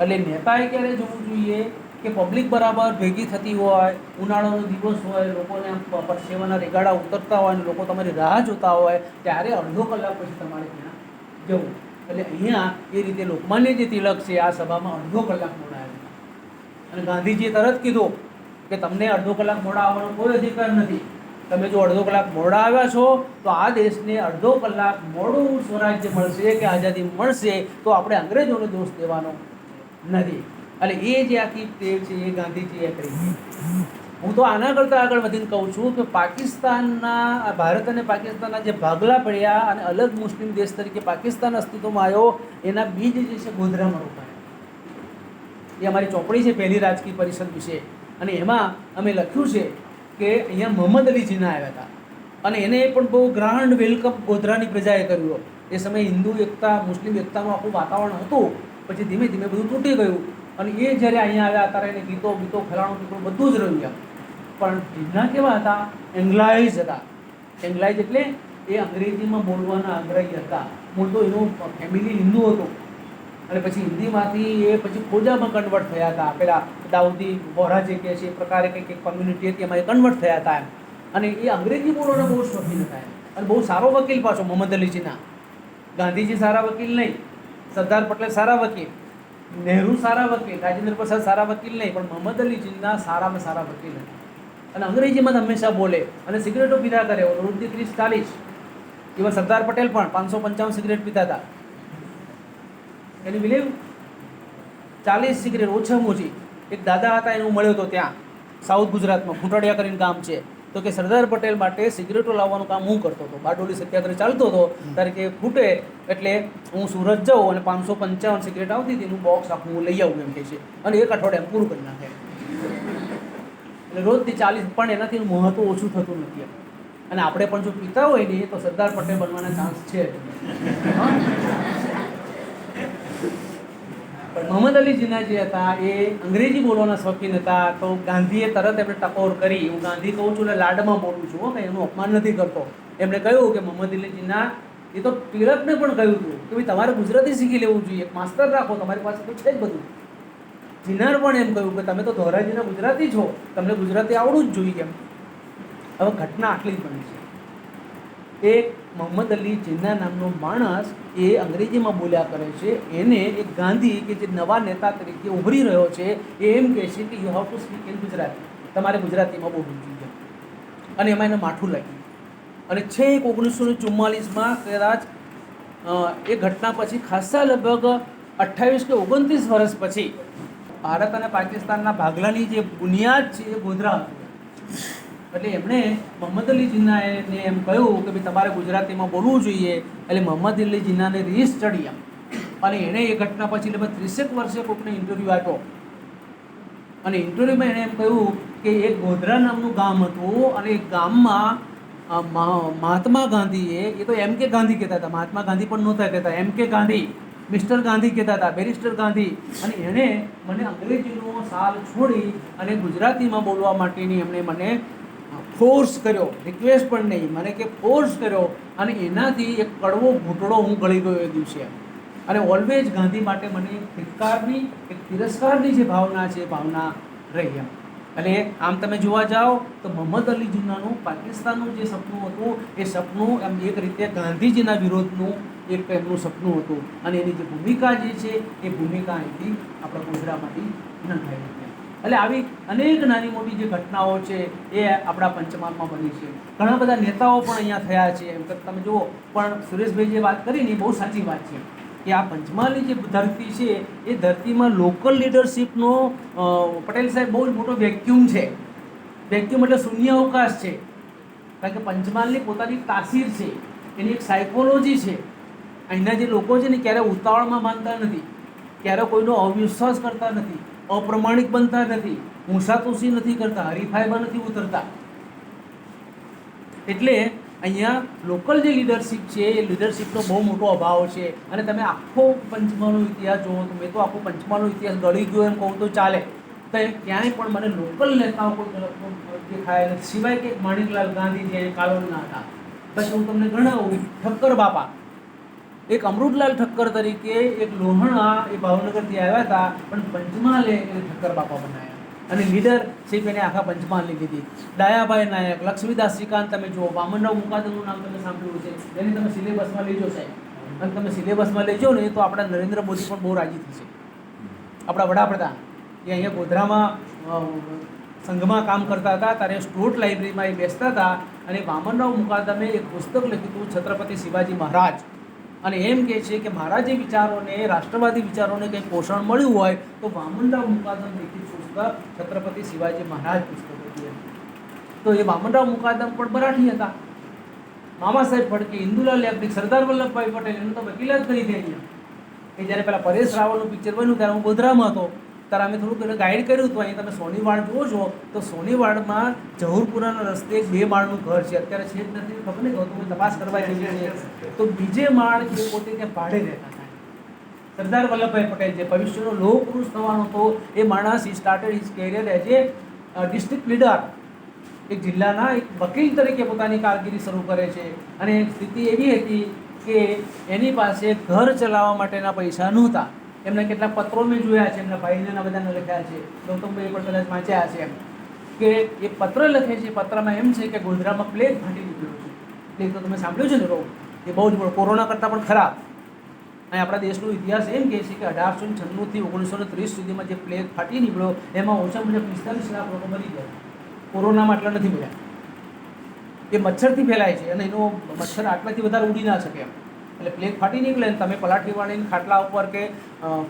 S1: એટલે નેતાએ ક્યારે જોવું જોઈએ કે પબ્લિક બરાબર ભેગી થતી હોય, ઉનાળાનો દિવસ હોય, લોકોને પરસેવાના રેગાડા ઉતરતા હોય અને લોકો તમારી રાહ જોતા હોય, ત્યારે અડધો કલાક પછી તમારે ત્યાં જવું. એટલે અહીંયા એ રીતે લોકમાન્ય જે તિલક છે આ સભામાં અડધો કલાક મોડા આવ્યા. અને ગાંધીજીએ તરત કીધું કે તમને અડધો કલાક મોડા આવવાનો કોઈ અધિકાર નથી. તમે જો અડધો કલાક મોડા આવ્યા છો તો આ દેશને અડધો કલાક મોડું સ્વરાજ્ય મળશે કે આઝાદી મળશે, તો આપણે અંગ્રેજોને દોષ દેવાનો નથી. એટલે એ જે આખી ટેવ છે એ ગાંધીજીએ કરી. હું તો આના કરતાં આગળ વધીને કહું છું કે પાકિસ્તાનના, ભારત અને પાકિસ્તાનના જે ભાગલા પડ્યા અને અલગ મુસ્લિમ દેશ તરીકે પાકિસ્તાન અસ્તિત્વમાં આવ્યો, એના બીજ જે છે ગોધરામાં રોપાયા. એ અમારી ચોપડી છે પહેલી રાજકીય પરિષદ વિશે, અને એમાં અમે લખ્યું છે કે અહીંયા મોહમ્મદ અલી જીના આવ્યા હતા અને એને પણ બહુ ગ્રાન્ડ વેલકમ ગોધરાની પ્રજાએ કર્યું. એ સમયે હિન્દુ એકતા, મુસ્લિમ એકતાનું આખું વાતાવરણ હતું. પછી ધીમે ધીમે બધું તૂટી ગયું અને એ જ્યારે અહીંયા આવ્યા ત્યારે એને ગીતો ફલાણું ટીકડું બધું જ રહ્યું. પણ જીના કેવા હતા? એંગ્લાઇઝ હતા. એંગ્લાઇઝ એટલે એ અંગ્રેજીમાં બોલવાના આગ્રહી હતા. મૂળ તો એનું ફેમિલી હિન્દુ હતું અને પછી હિન્દીમાંથી એ પછી ખોજામાં કન્વર્ટ થયા હતા. પેલા દાઉદી બોહરા જે કહે છે એ પ્રકારે કંઈક એક કમ્યુનિટી હતી એમાં એ કન્વર્ટ થયા હતા એમ. અને એ અંગ્રેજી બોલવાના બહુ શોખીન હતા એમ. અને બહુ સારો વકીલ પાછો મોહમ્મદ અલી જીના. ગાંધીજી સારા વકીલ નહીં, સરદાર પટેલ સારા વકીલ, નહેરુ સારા વકીલ, રાજેન્દ્ર પ્રસાદ સારા વકીલ નહીં, પણ મોહમ્મદ અલી જીના સારામાં સારા વકીલ હતા. અને અંગ્રેજીમાં હંમેશા બોલે અને સિગરેટો પીધા કરે, રોજની 30-40. ઇવન સરદાર પટેલ પણ 555 સિગરેટ પીતા હતા. એની બિલીવ 40 સિગરેટ ઓછામાં ઓછી. એક દાદા હતા, એને હું મળ્યો હતો ત્યાં સાઉથ ગુજરાતમાં, ખૂંટાડિયા કરીને ગામ છે. તો કે સરદાર પટેલ માટે સિગરેટો લાવવાનું કામ હું કરતો હતો. બારડોલી સત્યાગ્રહ ચાલતો હતો ત્યારે કે ખૂટે એટલે હું સુરત જાઉં અને 555 સિગરેટ આવતી હતી, એનું બોક્સ આખું હું લઈ આવું એમ કહે છે. અને એક અઠવાડિયામાં પૂરું કરી નાખે. એટલે રોજથી 40, પણ એનાથી મહત્વ ઓછું થતું નથી. અને આપણે પણ જો પીતા હોય ને તો સરદાર પટેલ બનવાના ચાન્સ છે. પણ મોહમ્મદ અલી જીના જે હતા એ અંગ્રેજી બોલવાના શોખીન હતા. તો ગાંધીએ તરત એમને ટકોર કરી. હું ગાંધી કહું છું એટલે લાડમાં બોલું છું, કંઈ એનું અપમાન નથી કરતો. એમણે કહ્યું કે મોહમ્મદ અલી જીના, એ તો તિલકને પણ કહ્યું હતું કે ભાઈ તમારે ગુજરાતી શીખી લેવું જોઈએ, માસ્ટર રાખો, તમારી પાસે તો છે જ બધું. જીનાર પણ એમ કહ્યું કે તમે તો ધોરાજીના ગુજરાતી છો, તમને ગુજરાતી આવડવું જ જોઈએ એમ. હવે ઘટના આટલી જ બની છે. એક મોહમ્મદ અલી જીના નામનો માણસ એ અંગ્રેજીમાં બોલ્યા કરે છે. એને એક ગાંધી કે જે નવા નેતા તરીકે ઉભરી રહ્યો છે એ એમ કહે છે કે you have to speak in Gujarati, તમારે ગુજરાતીમાં બોલવું જોઈએ. અને એમાં એને માઠું લાગ્યું. અને છેક 1944માં કદાચ એ ઘટના પછી ખાસા લગભગ 28 કે 29 વર્ષ પછી ભારત અને પાકિસ્તાનના ભાગલાની જે બુનિયાદ છે એ ગોધરા હતી. એટલે એમણે મોહમ્મદ અલી જીનાને એમ કહ્યું કે ભાઈ તમારે ગુજરાતીમાં બોલવું જોઈએ. એટલે મોહમ્મદ અલી જીનાને રીસ ચડી એમ. અને એણે એ ઘટના પછી લગભગ 30 વર્ષે કોઈકને ઇન્ટરવ્યૂ આપ્યો અને ઇન્ટરવ્યૂમાં એણે એમ કહ્યું કે એક ગોધરા નામનું ગામ હતું અને એ ગામમાં મહાત્મા ગાંધીએ, એ તો એમ કે ગાંધી કહેતા હતા, મહાત્મા ગાંધી પણ નહોતા કહેતા, એમ કે ગાંધી, મિસ્ટર ગાંધી કહેતા હતા, બેરિસ્ટર ગાંધી. અને એણે મને અંગ્રેજીનો સાલ છોડી અને ગુજરાતીમાં બોલવા માટેની એમણે મને ફોર્સ કર્યો, રિક્વેસ્ટ પણ નહીં, મને કે ફોર્સ કર્યો. અને એનાથી એક કડવો ઘૂંટડો હું ગળી ગયો એ દિવસે. અને ઓલવેઝ ગાંધી માટે મને ધિક્કારની, એક તિરસ્કારની જે ભાવના છે એ ભાવના રહી એમ. એટલે આમ તમે જોવા જાઓ તો મોહમ્મદ અલી જીનાનું પાકિસ્તાનનું જે સપનું હતું એ સપનું એમ એક રીતે ગાંધીજીના વિરોધનું એક એમનું સપનું હતું અને એની જે ભૂમિકા જે છે એ ભૂમિકા અહીંથી આપણા ગોધરામાંથી નંખાઈ હતી. એટલે આવી અનેક નાની મોટી જે ઘટનાઓ છે એ આપણા પંચમહાલમાં બની છે. ઘણા બધા નેતાઓ પણ અહીંયા થયા છે. એમ કે તમે જુઓ, પણ સુરેશભાઈ જે વાત કરી ને એ બહુ સાચી વાત છે કે આ પંચમહાલની જે ધરતી છે એ ધરતીમાં લોકલ લીડરશિપનો પટેલ સાહેબ બહુ જ મોટો વેક્યુમ છે. વેક્યુમ એટલે શૂન્ય અવકાશ છે. કારણ કે પંચમહાલની પોતાની તાસીર છે, એની એક સાયકોલોજી છે. અહીંના જે લોકો છે ને ક્યારે ઉતાવળમાં માનતા નથી, ક્યારે કોઈનો અવિશ્વાસ કરતા નથી, અપ્રમાણિક બનતા નથી, મૂંસાતુસી નથી કરતા, હરીફાઈમાં નથી ઉતરતા. એટલે અહીંયા લોકલ જે લીડરશિપ છે એ લીડરશિપનો બહુ મોટો અભાવ છે. અને તમે આખો પંચમહાલનો ઇતિહાસ જુઓ તો મેં તો આખો પંચમહાલનો ઇતિહાસ ગળી ગયો એમ કહું તો ચાલે. તો ક્યાંય પણ મને લોકલ નેતાઓ કોઈ દેખાય નથી, સિવાય કે માણિકલાલ ગાંધી જે કાલોલના હતા. પછી હું તમને ગણાવું, ઠક્કર બાપા, એક અમૃતલાલ ઠક્કર તરીકે એક લોહણા એ ભાવનગરથી આવ્યા હતા, પણ પંચમહાલે એને ઠક્કર બાપા બનાવ્યા અને લીડરશીપ એને આખા પંચમહાલની લીધી. ડાયાભાઈ નાયક, લક્ષ્મીદાસ શ્રીકાંત, તમે જુઓ, વામનરાવ મુકાદમનું નામ તમે સાંભળ્યું છે, એને તમે સિલેબસમાં લેજો સાહેબ. અને તમે સિલેબસમાં લેજો ને તો આપણા નરેન્દ્ર મોદી પણ બહુ રાજી થશે. આપણા વડાપ્રધાન એ અહીંયા ગોધરામાં સંઘમાં કામ કરતા હતા ત્યારે સ્ટોટ લાઇબ્રેરીમાં એ બેસતા હતા અને વામનરાવ મુકાદમે એક પુસ્તક લખ્યું હતું, છત્રપતિ શિવાજી મહારાજ. અને એમ કહે છે કે મારા જે વિચારોને, રાષ્ટ્રવાદી વિચારોને કંઈ પોષણ મળ્યું હોય તો વામનરાવ મુકાદમ લિખિત પુસ્તક છત્રપતિ શિવાજી મહારાજ પુસ્તક હતું. તો એ વામનરાવ મુકાદમ પણ મરાઠી હતા. મામા સાહેબ ફડકે, ઇન્દુલાલ યાજ્ઞિક, સરદાર વલ્લભભાઈ પટેલ, એનું તો વકીલાત કરી દે અહીંયા. કે જ્યારે પેલા પરેશ રાવલનું પિક્ચર બન્યું ત્યારે હું ગોધરામાં હતો, ત્યારે અમે થોડુંક એને ગાઈડ કર્યું હતું. અહીં તમે સોનીવાડ જુઓ છો તો સોનીવાડમાં જહુરપુરાના રસ્તે 2 માળનું ઘર છે. અત્યારે છે જ નથી, ખબર નહીં, તો તપાસ કરવા જઈએ છીએ તો બીજે માળ એ પોતે ત્યાં ભાડે રહેતા હતા. સરદાર વલ્લભભાઈ પટેલ જે ભવિષ્યનો લોહ પુરુષ થવાનો હતો, એ માણસ he started his career as a district leader. એક જિલ્લાના એક વકીલ તરીકે પોતાની કારકિર્દી શરૂ કરે છે. અને સ્થિતિ એવી હતી કે એની પાસે ઘર ચલાવવા માટેના પૈસા નહોતા. એમના કેટલાક પત્રો મેં જોયા છે, એમના ભાઈને બધાને લખ્યા છે, ગૌતમભાઈ પણ કદાચ વાંચ્યા છે. એમ કે એ પત્ર લખે છે, પત્રમાં એમ છે કે ગોધરામાં પ્લેગ ફાટી નીકળ્યો છે. પ્લેગ તો તમે સાંભળ્યું છે ને રોગ, એ બહુ જ કોરોના કરતાં પણ ખરાબ. અને આપણા દેશનો ઇતિહાસ એમ કહે છે કે 1896થી 1930 સુધીમાં જે પ્લેગ ફાટી નીકળ્યો એમાં ઓછામાં ઓછા 45 લાખ લોકો મરી ગયા. કોરોનામાં આટલા નથી મળ્યા. એ મચ્છરથી ફેલાય છે અને એનો મચ્છર આટલાથી વધારે ઉડી ના શકે એમ. એટલે પ્લેગ ફાટી નીકળે ને તમે પલાઠી વાળીને ખાટલા ઉપર કે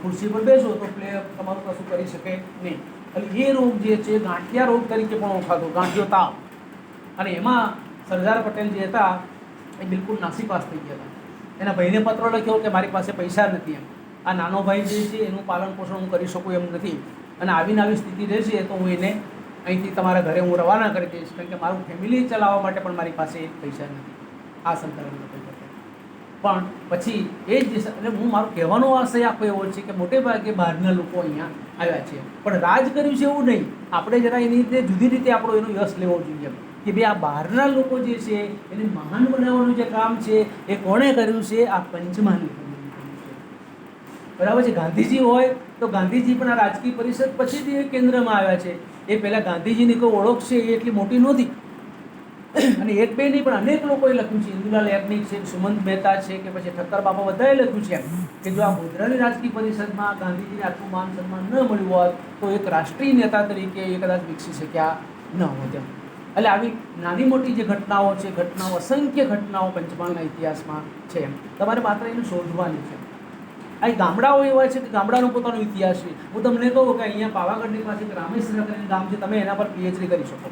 S1: ખુરશી પર બેસો તો પ્લેગ તમારું કશું કરી શકે નહીં. એટલે એ રોગ જે છે ગાંઠિયા રોગ તરીકે પણ ઓળખાતો, ગાંઠિયો તાવ. અને એમાં સરદાર પટેલ જે હતા એ બિલકુલ નાસીપાસ થઈ ગયા હતા. એના ભાઈને પત્ર લખ્યો કે મારી પાસે પૈસા નથી, એમ આ નાનો ભાઈ જે છે એનું પાલન પોષણ હું કરી શકું એમ નથી, અને આવીને આવી સ્થિતિ રહેશે તો હું એને અહીંથી તમારા ઘરે હું રવાના કરી દઈશ, કારણ કે મારું ફેમિલી ચલાવવા માટે પણ મારી પાસે પૈસા નથી. આ સરદાર પણ પછી એ જ એટલે હું મારું કહેવાનો આશય આખો એવો છે કે મોટે ભાગે બહારના લોકો અહીંયા આવ્યા છે, પણ રાજ કર્યું છે એવું નહીં. આપણે જરા એની રીતે જુદી રીતે આપણો એનો યશ લેવો જોઈએ કે ભાઈ આ બહારના લોકો જે છે એને મહાન બનાવવાનું જે કામ છે એ કોણે કર્યું છે? આ પંચમહાલની કર્યું છે. બરાબર છે. ગાંધીજી હોય તો ગાંધીજી પણ આ રાજકીય પરિષદ પછીથી એ કેન્દ્રમાં આવ્યા છે. એ પહેલાં ગાંધીજીની કોઈ ઓળખ છે એ એટલી મોટી નહોતી. અને એક બે નહીં પણ અનેક લોકોએ લખ્યું છે. ઇન્દુલાલ યાજ્ઞિક છે, સુમંત મહેતા છે, કે પછી ઠક્કર બાપા, બધાએ લખ્યું છે કે જો આ ગોધરાની રાજકીય પરિષદમાં ગાંધીજીને આટલું માન સન્માન ન મળ્યું હોત તો એક રાષ્ટ્રીય નેતા તરીકે એ કદાચ વિકસી શક્યા ન હોત એમ. એટલે આવી નાની મોટી જે ઘટનાઓ છે, ઘટનાઓ અસંખ્ય ઘટનાઓ પંચમહાલના ઇતિહાસમાં છે એમ. તમારે માત્ર એને શોધવાની છે. આ ગામડાઓ એવા છે કે ગામડાનો પોતાનો ઇતિહાસ છે. હું તમને કહું કે અહીંયા પાવાગઢની પાસે એક રામેશ્વર કરીને ગામ છે, તમે એના પર પીએચડી કરી શકો.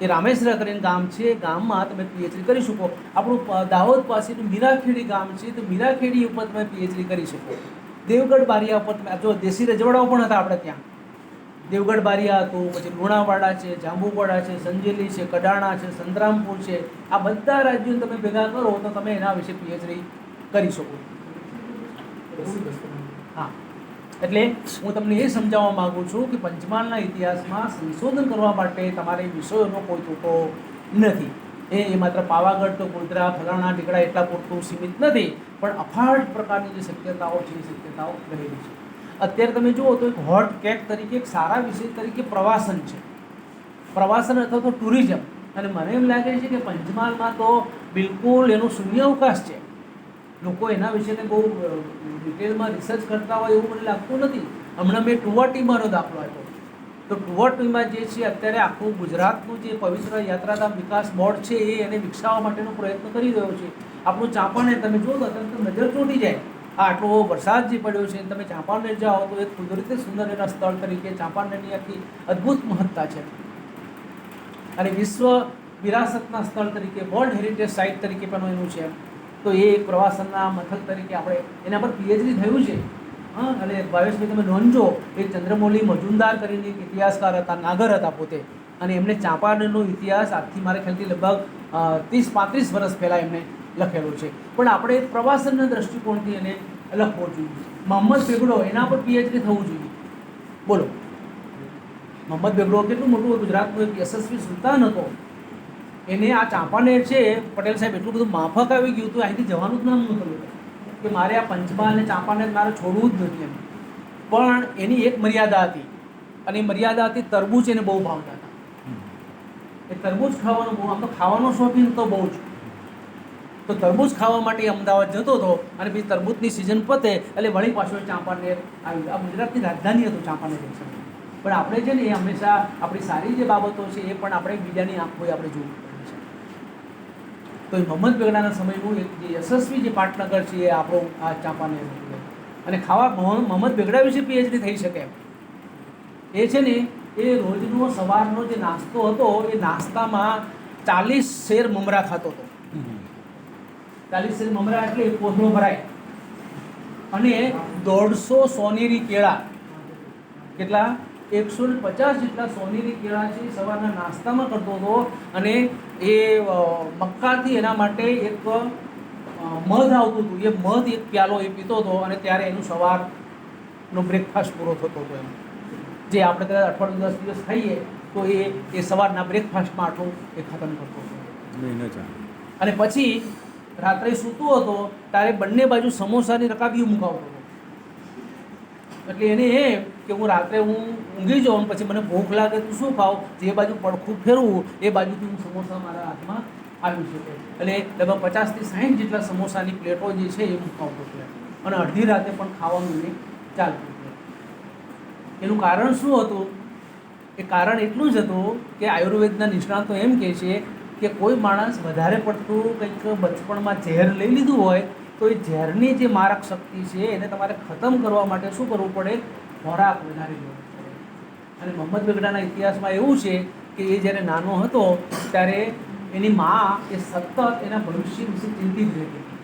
S1: એ રામેશ્વર કરીને ગામ છે, ગામમાં તમે પીએચડી કરી શકો. આપણું દાહોદ પાસેનું મીરાખેડી ગામ છે, તો મીરાખેડી ઉપર તમે પીએચડી કરી શકો. દેવગઢ બારિયા ઉપર તમે જો દેશી રજવાડાઓ પણ હતા આપણે ત્યાં. દેવગઢ બારિયા હતું, પછી લુણાવાડા છે, જાંબુવાડા છે, સંજેલી છે, કડાણા છે, સંતરામપુર છે. આ બધા રાજ્યોને તમે ભેગા કરો તો તમે એના વિશે પીએચડી કરી શકો. હા, એટલે હું તમને એ સમજાવવા માગું છું કે પંચમહાલના ઇતિહાસમાં સંશોધન કરવા માટે તમારે વિષયોનો કોઈ તૂટો નથી. એ માત્ર પાવાગઢ તો ગોધરા ફલાણા ઢીકડા એટલા પૂરતું સીમિત નથી, પણ અફાટ પ્રકારની જે શક્યતાઓ છે એ શક્યતાઓ રહેલી છે. અત્યારે તમે જુઓ તો એક હોટ કેક તરીકે, એક સારા વિષય તરીકે પ્રવાસન છે. પ્રવાસન અથવા તો ટુરિઝમ. અને મને એમ લાગે છે કે પંચમહાલમાં તો બિલકુલ એનો શૂન્ય અવકાશ છે. લોકો એના વિશે બહુ ડિટેલમાં રિસર્ચ કરતા હોય એવું મને લાગતું નથી. હમણાં મેં ટુવાટીમાનો દાખલો આપ્યો, તો ટુવાટીમાં જે છે અત્યારે આખું ગુજરાતનું જે પવિત્ર યાત્રાધામ વિકાસ બોર્ડ છે એ એને વિકસાવવા માટેનો પ્રયત્ન કરી રહ્યો છે. આપણું ચાંપાનેર તમે જુઓ તો તમે નજર ચોંટી જાય. આટલો વરસાદ જે પડ્યો છે તમે ચાંપાનેર જાઓ તો એક કુદરતી સુંદર એના સ્થળ તરીકે ચાંપાનેરની આખી અદ્ભુત મહત્તા છે. અને વિશ્વ વિરાસતના સ્થળ તરીકે વર્લ્ડ હેરિટેજ સાઇટ તરીકે પણ એનું છે. તો એ એક પ્રવાસનના મથક તરીકે આપણે એના પર પીએચડી થયું છે. હા, અને ભાવેશભાઈ તમે નોંધજો, એ ચંદ્રમૌલી મજુમદાર કરીને એક ઇતિહાસકાર હતા, નાગર હતા પોતે, અને એમને ચાંપાનેરનો ઇતિહાસ આજથી મારે ખ્યાલથી લગભગ 30-35 વર્ષ પહેલાં એમને લખેલો છે. પણ આપણે પ્રવાસનના દૃષ્ટિકોણથી એને લખવો જોઈએ. મોહમ્મદ બેગડો, એના પર પીએચડી થવું જોઈએ. બોલો, મોહમ્મદ બેગડો કેટલું મોટું ગુજરાતનું એક યશસ્વી સુલતાન હતો. એને આ ચાંપાનેર છે, પટેલ સાહેબ એટલું બધું માફક આવી ગયું હતું, અહીંથી જવાનું જ નામ નહોતું કે મારે આ પંચમહાલ અને ચાંપાનેર મારે છોડવું જ નથી એમ. પણ એની એક મર્યાદા હતી, અને એ મર્યાદા હતી તરબૂચ એને બહુ ભાવતા હતા. એ તરબૂચ ખાવાનું બહુ, આમ તો ખાવાનો શોખીન તો બહુ જ. તો તરબૂચ ખાવા માટે અમદાવાદ જતો હતો, અને પછી તરબૂચની સિઝન પતે એટલે વળી પાછો ચાંપાનેર આવ્યું. આ ગુજરાતની રાજધાની હતું ચાંપાનેર એક સમય. પણ આપણે છે ને એ હંમેશા આપણી સારી જે બાબતો છે એ પણ આપણે બીજાની આંખોએ આપણે જોવું પડે છે. તો એ મોહમ્મદ બેગડાના સમયનું એક જે યશસ્વી જે પાટનગર છે એ આપણું આ ચાંપાનેર હતું. અને મોહમ્મદ બેગડા વિશે પીએચડી થઈ શકે એમ. એ છે ને એ રોજનો સવારનો જે નાસ્તો હતો એ નાસ્તામાં 40 શેર મમરા ખાતો હતો. 40 શેર મમરા એટલે એક કોથળો ભરાય. અને 150 સોનેરી કેળા, કેટલા 150 જેટલા સોનેરી કેળા છે સવારના નાસ્તામાં કરતો હતો. અને એ મક્કાથી એના માટે એક મધ આવતું હતું, એ મધ એક પ્યાલો એ પીતો હતો, અને ત્યારે એનું સવારનો બ્રેકફાસ્ટ પૂરો થતો હતો. એમ જે આપણે કદાચ અઠવાડિયું 10 દિવસ ખાઈએ તો એ સવારના બ્રેકફાસ્ટમાં આટલું એ ખતમ કરતો હતો. અને પછી રાત્રે સૂતો હતો ત્યારે બંને બાજુ સમોસાની રકાબીઓ મુકાવતો હતો. એટલે એને એમ કે હું રાત્રે ઊંઘી જાઉં, પછી મને ભૂખ લાગે તો શું ખાવ, જે બાજુ પડખું ફેરવું એ બાજુથી હું સમોસા મારા હાથમાં આવી શકે. એટલે લગભગ 50-60 જેટલા સમોસાની પ્લેટો જે છે એ મુકાવતો હતો. અને અડધી રાતે પણ ખાવાનું એને ચાલતું હતું. એનું કારણ શું હતું? એ કારણ એટલું જ હતું કે આયુર્વેદના નિષ્ણાતો એમ કહે છે કે કોઈ માણસ વધારે પડતું કંઈક બચપણમાં ઝેર લઈ લીધું હોય તો એ ઝેરની જે મારક શક્તિ છે એને તમારે ખતમ કરવા માટે શું કરવું પડે? ખોરાક વધારે લેવો પડે. અને મોહમ્મદ બેગડાના ઇતિહાસમાં એવું છે કે એ જ્યારે નાનો હતો ત્યારે એની મા એ સતત એના ભવિષ્ય વિશે ચિંતિત રહેતી હતી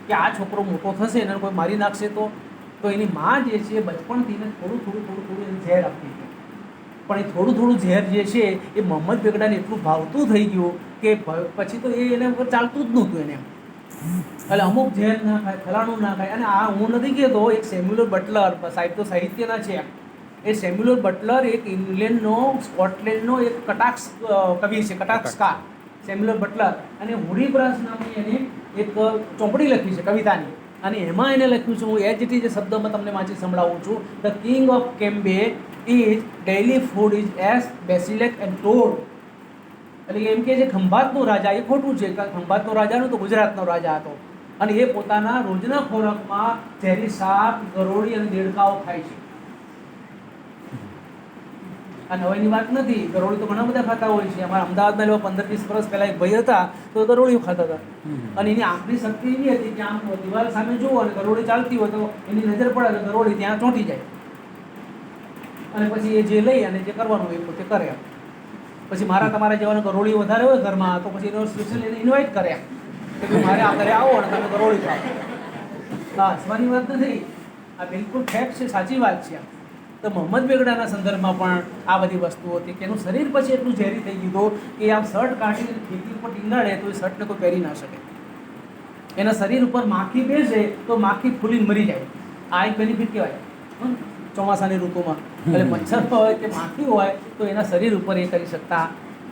S1: કે આ છોકરો મોટો થશે એને કોઈ મારી નાખશે તો એની મા જે છે બચપણથી એને થોડું એને ઝેર આપતી હતી. પણ એ થોડું ઝેર જે છે એ મોહમ્મદ બેગડાને એટલું ભાવતું થઈ ગયું કે પછી તો એના ઉપર ચાલતું જ નહોતું એને. એટલે અમુક ઝેર ના ખાય, ફલાણું ના ખાય. અને આ હું નથી કહેતો, એક સેમ્યુઅલ બટલર, સાહેબ તો સાહિત્યના છે, એ સેમ્યુઅલ બટલર એક ઇંગ્લેન્ડનો, સ્કોટલેન્ડનો એક કટાક્ષ કવિ છે, કટાક્ષકાર સેમ્યુઅલ બટલર. અને હુડીબ્રાસ નામની એને એક ચોપડી લખી છે કવિતાની, અને એમાં એને લખ્યું છે, હું એ જ શબ્દમાં તમને વાંચી સંભળાવું છું. The king of Cambay is daily food is asp basilisk and toad. એટલે એમ કે જે ખંભાતનો રાજા, એ ખોટું છે, ખંભાતનો રાજા નહોતો, ગુજરાતનો રાજા હતો. અને એ પોતાના રોજના ખોરાકમાં ઝેરી સાપ, ગરોળી અને દેડકાઓ ખાય છે. આ નવાઈની વાત નથી, ગરોળી તો ઘણા બધા ખાતા હોય છે. અમારા અમદાવાદમાં એવા 15-20 વર્ષ પહેલાં એક ભાઈ હતા તો ગરોળીઓ ખાતા હતા. અને એની આંખની શક્તિ એવી હતી કે આમ દિવાલ સામે જુઓ અને ગરોળી ચાલતી હોય તો એની નજર પડે તો ગરોળી ત્યાં ચોંટી જાય. અને પછી એ જે લઈ અને જે કરવાનું એ પોતે કરે. પછી મારા તમારા જેવાને ગરોળી વધારે હોય ઘરમાં તો પછી એનો સ્પેશિયલ એને ઇન્વાઇટ કરે કે ભાઈ મારે આ ઘરે આવો અને તમે ગરોળી ખાઓ. હા, હસવાની વાત નથી, આ બિલકુલ ફેક્ટ છે, સાચી વાત છે. તો મોહમ્મદ બેગડાના સંદર્ભમાં પણ આ બધી વસ્તુઓ હતી કે એનું શરીર પછી એટલું ઝેરી થઈ ગયું કે આ શર્ટ કાઢીને ખેતી ઉપર ટીંગાડે તો એ શર્ટને કોઈ પહેરી ના શકે. એના શરીર ઉપર માખી બેસે તો માખી ફૂલીને મરી જાય. આ એક બેનિફિટ કહેવાય ચોમાસાની ઋતુમાં. એટલે મચ્છર હોય કે માખી હોય તો એના શરીર ઉપર એ કરી શકતા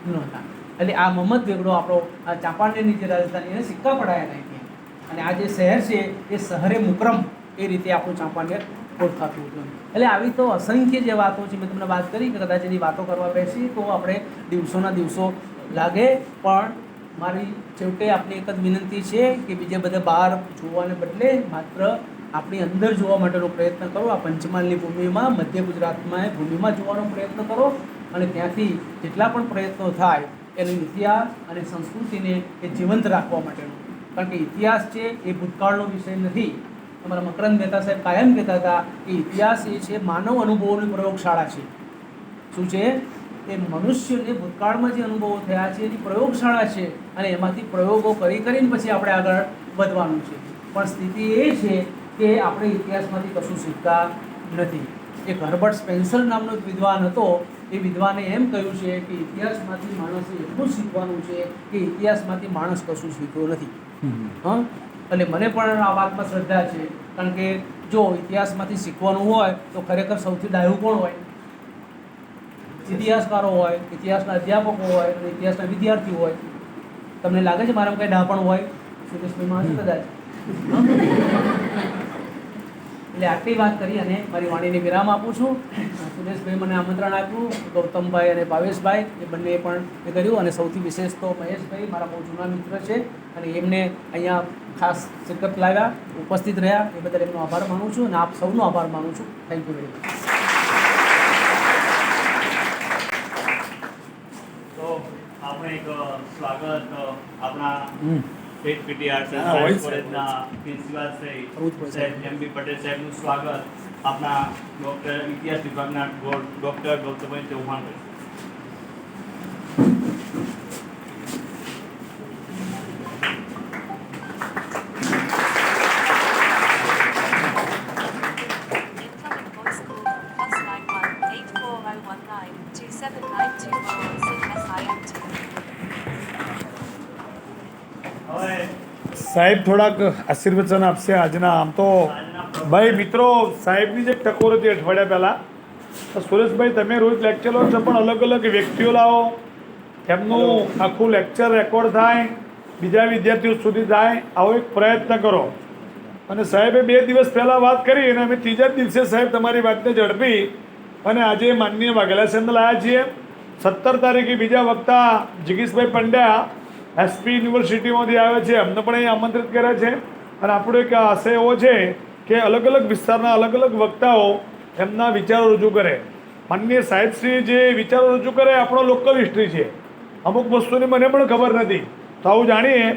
S1: નહોતા. એટલે આ મોહમ્મદ બેગડો આપણો આ ચાંપાનેરની જે રાજધાની એને સિક્કા પડાયા નહીં. અને આ જે શહેર છે એ શહેરે મુકરમ એ રીતે આપણું ચાંપાનેર ઓળખાતું હતું. એટલે આવી તો અસંખ્ય જે વાતો છે, મેં તમને વાત કરી કે કદાચ એની વાતો કરવા બેસી તો આપણે દિવસોના દિવસો લાગે. પણ મારી છેવટે આપની એક જ વિનંતી છે કે બીજે બધે બહાર જોવાને બદલે માત્ર આપણી અંદર જોવા માટેનો પ્રયત્ન કરો. આ પંચમહાલની ભૂમિમાં, મધ્ય ગુજરાતમાં ભૂમિમાં જોવાનો પ્રયત્ન કરો અને ત્યાંથી જેટલા પણ પ્રયત્નો થાય એનો ઇતિહાસ અને સંસ્કૃતિને એ જીવંત રાખવા માટેનો. કારણ કે ઇતિહાસ છે એ ભૂતકાળનો વિષય નથી. અમારા મકરંદ મહેતા સાહેબ કાયમ કહેતા હતા કે ઇતિહાસ એ છે માનવ અનુભવોની પ્રયોગશાળા છે. શું છે? એ મનુષ્યને ભૂતકાળમાં જે અનુભવો થયા છે એની પ્રયોગશાળા છે અને એમાંથી પ્રયોગો કરીને પછી આપણે આગળ વધવાનું છે. પણ સ્થિતિ એ છે કે આપણે ઇતિહાસમાંથી કશું શીખતા નથી. એક હર્બર્ટ સ્પેન્સર નામનો એક વિદ્વાન હતો. એ વિદ્વાને એમ કહ્યું છે કે ઇતિહાસમાંથી માણસે એટલું શીખવાનું છે કે ઇતિહાસમાંથી માણસ કશું શીખ્યો નથી. એટલે મને પણ આ વાતમાં શ્રદ્ધા છે. કારણ કે જો ઇતિહાસમાંથી શીખવાનું હોય તો ખરેખર સૌથી ડાયું કોણ હોય? ઇતિહાસકારો હોય, ઇતિહાસના અધ્યાપકો હોય અને ઇતિહાસના વિદ્યાર્થીઓ હોય. તમને લાગે છે મારામાં કંઈ ડાપણ હોય? સુરેશભાઈમાં હશે કદાચ. એટલે આટલી વાત કરી અને મારી વાણીને વિરામ આપું છું. સુરેશભાઈ મને આમંત્રણ આપ્યું, ગૌતમભાઈ અને ભાવેશભાઈ એ બંને પણ એ કર્યું અને સૌથી વિશેષ તો મહેશભાઈ મારા બહુ જૂના મિત્ર છે અને એમને અહીંયા ખાસ શિરકત લાવ્યા, ઉપસ્થિત રહ્યા એ બદલ એમનો આભાર માનું છું અને આપ સૌનો આભાર માનું છું. Thank you very much.
S2: તો આપણે એક સ્વાગત આપણા સ્ટેટ પીટીઆરસી સાયન્સ કોલેજના પ્રિન્સિપાલ શ્રી એમ.બી. પટેલ સાહેબનું સ્વાગત આપણા ડૉક્ટર ઇતિહાસ વિભાગના ડૉક્ટર ગૌતમભાઈ ચૌહાણ.
S3: સાહેબ થોડાક આશીર્વચન આપશે આજના. આમ તો ભાઈ મિત્રો, સાહેબની જે ટકોર હતી અઠવાડિયા પહેલાં, તો સુરેશભાઈ તમે રોજ લેક્ચર લો છો પણ અલગ અલગ વ્યક્તિઓ લાવો, એમનું આખું લેક્ચર રેકોર્ડ થાય, બીજા વિદ્યાર્થીઓ સુધી જાય, આવો એક પ્રયત્ન કરો. અને સાહેબે 2 દિવસ પહેલાં વાત કરી અને અમે ત્રીજા દિવસે સાહેબ તમારી વાતને ઝડપી અને આજે માનનીય વાઘેલા સાહેબને લાવ્યા છીએ. 17 તારીખે બીજા વક્તા જગીશભાઈ પંડ્યા એસપી યુનિવર્સિટીમાંથી આવે છે, અમને પણ અહીં આમંત્રિત કર્યા છે. અને આપણો એક આશય એવો છે કે અલગ અલગ વિસ્તારના અલગ અલગ વક્તાઓ એમના વિચારો રજૂ કરે. માનનીય સાહેબશ્રી જે વિચારો રજૂ કરે આપણો લોકલ હિસ્ટ્રી છે, અમુક વસ્તુની મને પણ ખબર નથી. તો આવું જાણીએ